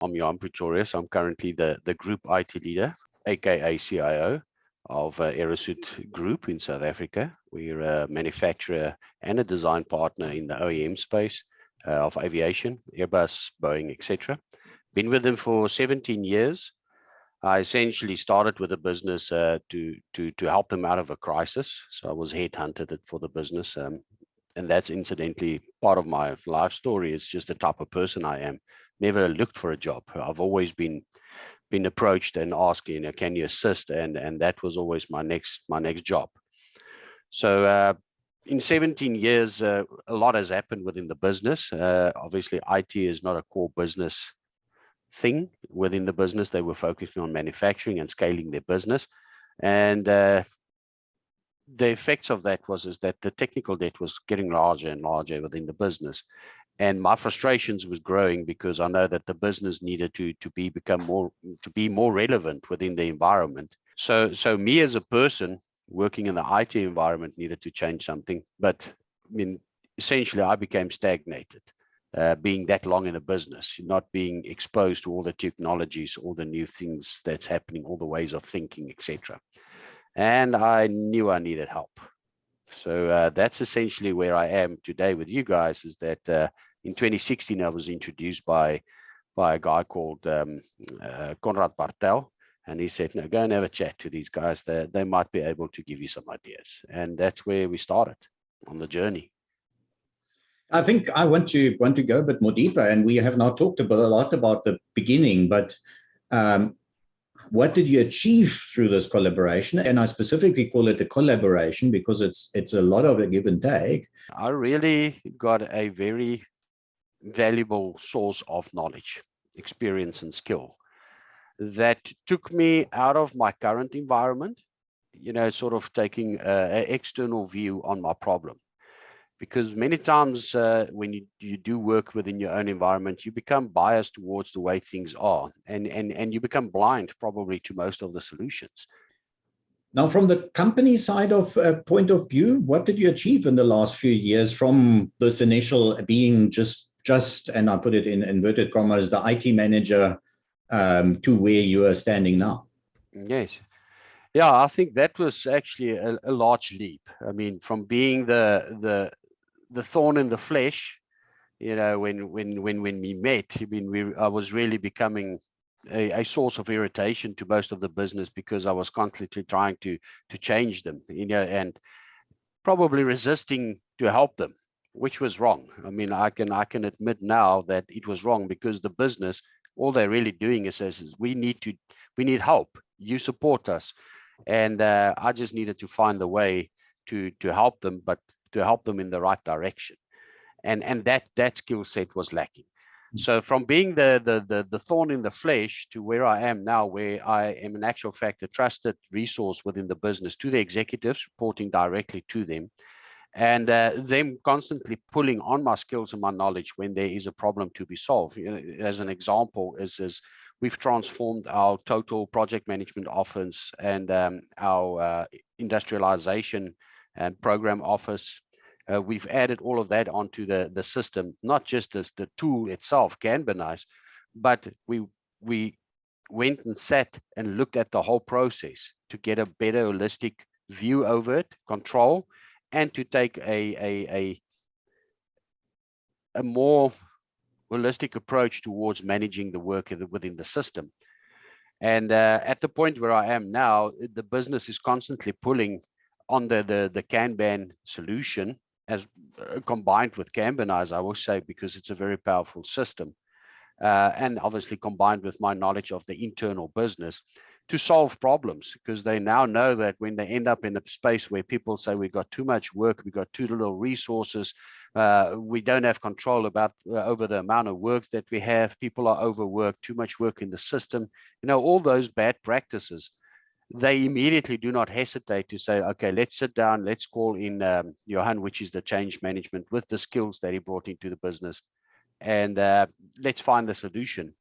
I'm Johan Pretorius. I'm currently the group IT leader, aka CIO of Aerosud Group in South Africa. We're a manufacturer and a design partner in the OEM space of aviation, Airbus, Boeing, etc. Been with them for 17 years. I essentially started with a business to help them out of a crisis. So I was headhunted for the business. And that's incidentally part of my life story. It's just the type of person I am. Never looked for a job. I've always been approached and asked, can you assist? And that was always my next job. So in 17 years, a lot has happened within the business. Obviously, IT is not a core business thing within the business. They were focusing on manufacturing and scaling their business. And the effects of that is that the technical debt was getting larger and larger within the business, and my frustrations was growing because I know that the business needed to be more relevant within the environment. So me as a person working in the IT environment needed to change something, but I mean essentially I became stagnated. Being that long in a business, not being exposed to all the technologies, all the new things that's happening, all the ways of thinking, etc. And I knew I needed help. So that's essentially where I am today with you guys, is that in 2016, I was introduced by a guy called Conrad Bartel. And he said, no, go and have a chat to these guys. They might be able to give you some ideas. And that's where we started on the journey. I think I want to go a bit more deeper. And we have now talked a lot about the beginning, but what did you achieve through this collaboration? And I specifically call it a collaboration because it's a lot of a give and take. I really got a very valuable source of knowledge, experience, and skill that took me out of my current environment, sort of taking an external view on my problem. Because many times when you do work within your own environment, you become biased towards the way things are, and you become blind probably to most of the solutions. Now, from the company side of point of view, what did you achieve in the last few years from this initial being just, and I put it in inverted commas, the IT manager to where you are standing now? Yes. Yeah, I think that was actually a large leap. I mean, from being the thorn in the flesh, when we met, I mean, I was really becoming a source of irritation to most of the business because I was constantly trying to change them, and probably resisting to help them, which was wrong. I mean, I can admit now that it was wrong, because the business, all they're really doing is says, we need help. You support us. And I just needed to find a way to help them, but to help them in the right direction. And that skill set was lacking. So from being the thorn in the flesh to where I am now, where I am in actual fact a trusted resource within the business to the executives, reporting directly to them, and them constantly pulling on my skills and my knowledge when there is a problem to be solved. As an example, is we've transformed our total project management office and our industrialization and program office. We've added all of that onto the system, not just as the tool itself, Kanban, but we went and sat and looked at the whole process to get a better holistic view over it, control, and to take a more holistic approach towards managing the work within the system. And at the point where I am now, the business is constantly pulling on the Kanban solution, as combined with Kanban, I will say, because it's a very powerful system, and obviously combined with my knowledge of the internal business to solve problems, because they now know that when they end up in a space where people say we've got too much work, we've got too little resources, we don't have control over the amount of work that we have, people are overworked, too much work in the system, all those bad practices, they immediately do not hesitate to say, okay, let's sit down, let's call in Johan, which is the change management with the skills that he brought into the business, and let's find the solution.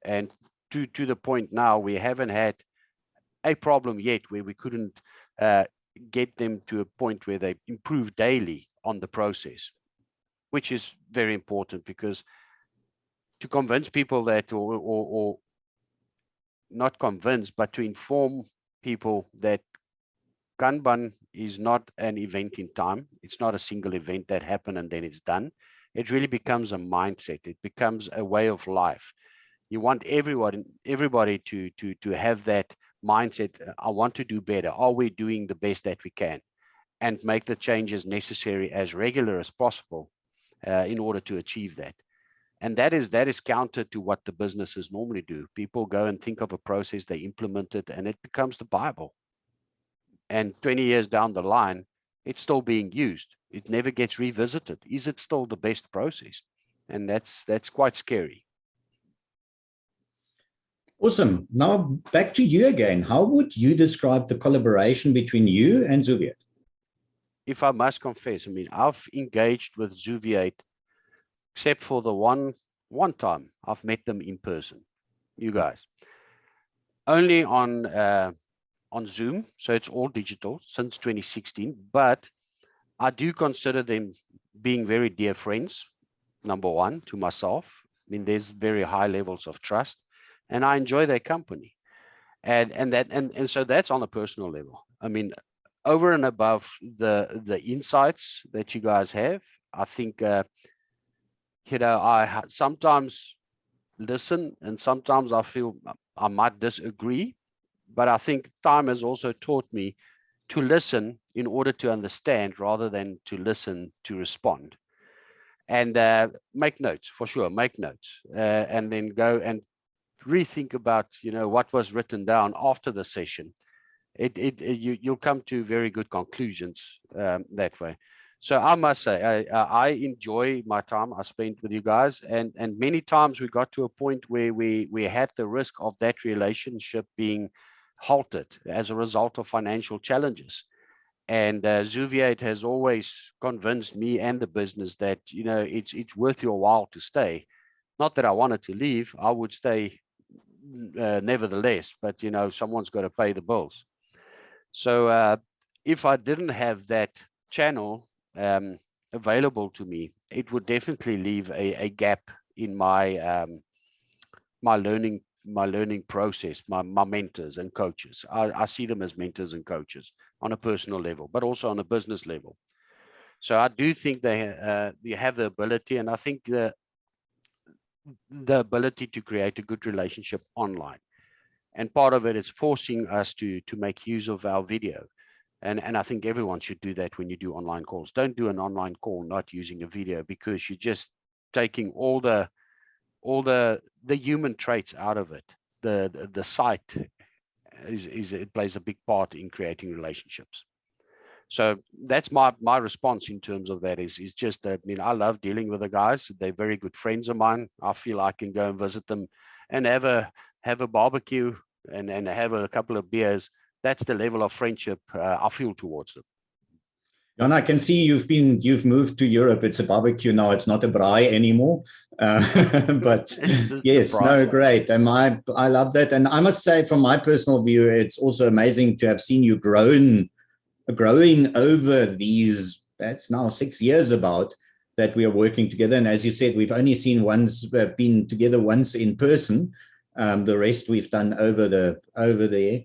And to the point now, we haven't had a problem yet where we couldn't get them to a point where they improve daily on the process, which is very important, because to convince people that, or not convince, but to inform people that Kanban is not an event in time. It's not a single event that happened and then it's done. It really becomes a mindset. It becomes a way of life. You want everybody to have that mindset. I want to do better. Are we doing the best that we can? And make the changes necessary as regular as possible in order to achieve that. And that is counter to what the businesses normally do. People go and think of a process, they implement it, and it becomes the Bible. And 20 years down the line, it's still being used. It never gets revisited. Is it still the best process? And that's quite scary. Awesome. Now back to you again. How would you describe the collaboration between you and Xuviate? If I must confess, I mean, I've engaged with Xuviate, except for the one time I've met them in person, you guys, only on Zoom. So it's all digital since 2016, but I do consider them being very dear friends, number one, to myself. I mean, there's very high levels of trust, and I enjoy their company. And so that's on a personal level. I mean, over and above the insights that you guys have, I think I sometimes listen, and sometimes I feel I might disagree, but I think time has also taught me to listen in order to understand rather than to listen to respond. And make notes, for sure, make notes, and then go and rethink about, what was written down after the session. You'll come to very good conclusions that way. So I must say, I enjoy my time I spent with you guys, and many times we got to a point where we had the risk of that relationship being halted as a result of financial challenges. And Xuviate has always convinced me and the business that it's worth your while to stay. Not that I wanted to leave, I would stay nevertheless, but someone's got to pay the bills. So if I didn't have that channel available to me, it would definitely leave a gap in my my learning process. My mentors and coaches, I see them as mentors and coaches on a personal level, but also on a business level. So I do think they have the ability, and I think the ability to create a good relationship online. And part of it is forcing us to make use of our video. And I think everyone should do that when you do online calls. Don't do an online call not using a video, because you're just taking all the human traits out of it. The site it plays a big part in creating relationships. So that's my response in terms of that is just that, I love dealing with the guys. They're very good friends of mine. I feel I can go and visit them and have a barbecue and have a couple of beers. That's the level of friendship I feel towards them. Jan, I can see you've moved to Europe. It's a barbecue now. It's not a braai anymore. But yes, no, great. And I love that. And I must say, from my personal view, it's also amazing to have seen you growing over these, that's now 6 years about, that we are working together. And as you said, we've only been together once in person. The rest we've done over there.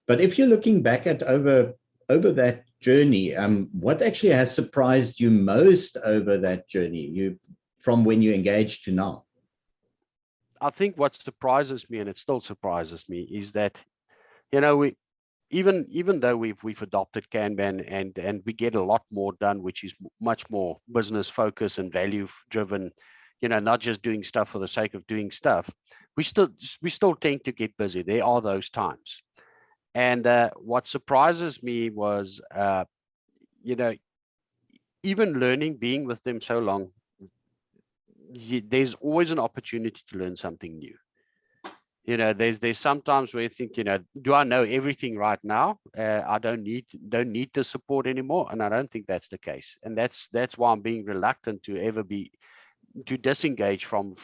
But if you're looking back at over that journey, what actually has surprised you most over that journey, from when you engaged to now? I think what surprises me, and it still surprises me, is that we even though we've adopted Kanban and we get a lot more done, which is much more business focused and value driven, not just doing stuff for the sake of doing stuff, we still tend to get busy. There are those times. And what surprises me was, even learning, being with them so long, there's always an opportunity to learn something new. There's sometimes where you think, do I know everything right now? I don't need the support anymore, and I don't think that's the case. And that's why I'm being reluctant to disengage from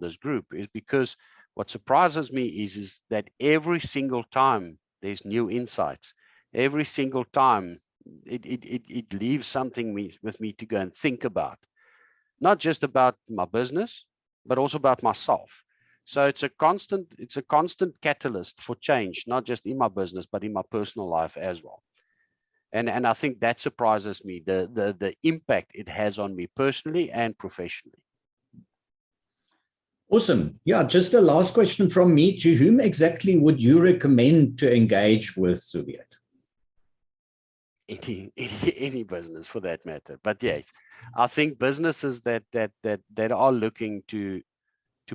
this group, is because what surprises me is that every single time there's new insights. Every single time it leaves something with me to go and think about, not just about my business, but also about myself. So it's a constant catalyst for change, not just in my business, but in my personal life as well. And I think that surprises me, the impact it has on me personally and professionally. Awesome. Yeah, just a last question from me. To whom exactly would you recommend to engage with Xuviate? Any business for that matter. But yes, I think businesses that are looking to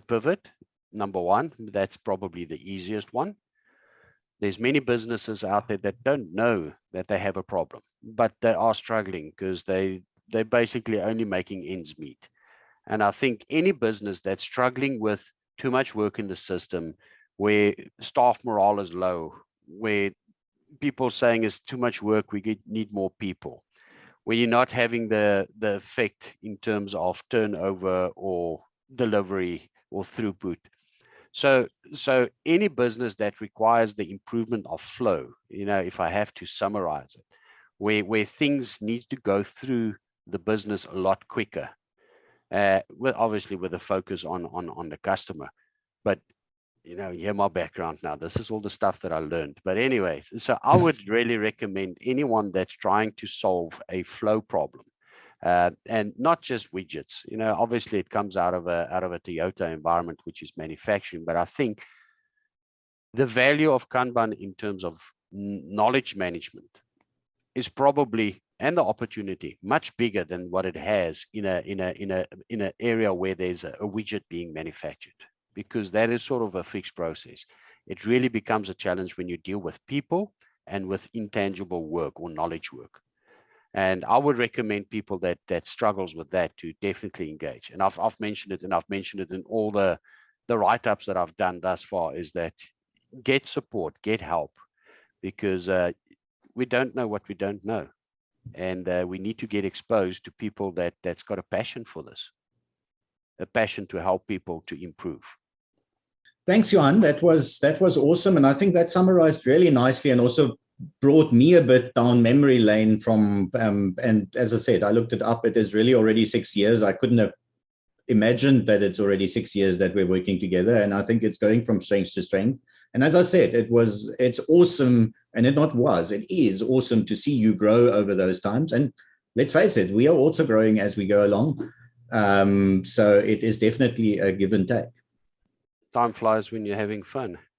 pivot, number one, that's probably the easiest one. There's many businesses out there that don't know that they have a problem, but they are struggling because they're basically only making ends meet. And I think any business that's struggling with too much work in the system, where staff morale is low, where people saying it's too much work, we need more people, where you're not having the effect in terms of turnover or delivery or throughput. So any business that requires the improvement of flow, if I have to summarize it, where things need to go through the business a lot quicker, obviously with a focus on the customer. But you hear my background now. This is all the stuff that I learned. But anyways, so I would really recommend anyone that's trying to solve a flow problem, and not just widgets. Obviously it comes out of a Toyota environment, which is manufacturing. But I think the value of Kanban in terms of knowledge management is probably, and the opportunity, much bigger than what it has in an area where there's a widget being manufactured, because that is sort of a fixed process. It really becomes a challenge when you deal with people and with intangible work or knowledge work. And I would recommend people that struggles with that to definitely engage. And I've mentioned it, and I've mentioned it in all the write-ups that I've done thus far, is that get support, get help, because we don't know what we don't know. And we need to get exposed to people that's got a passion for this, a passion to help people to improve. Thanks, Johan. That was awesome. And I think that summarized really nicely and also brought me a bit down memory lane from, and as I said, I looked it up. It is really already 6 years. I couldn't have imagined that it's already 6 years that we're working together. And I think it's going from strength to strength. And as I said, it's awesome. And it is awesome to see you grow over those times. And let's face it, we are also growing as we go along. So it is definitely a give and take. Time flies when you're having fun.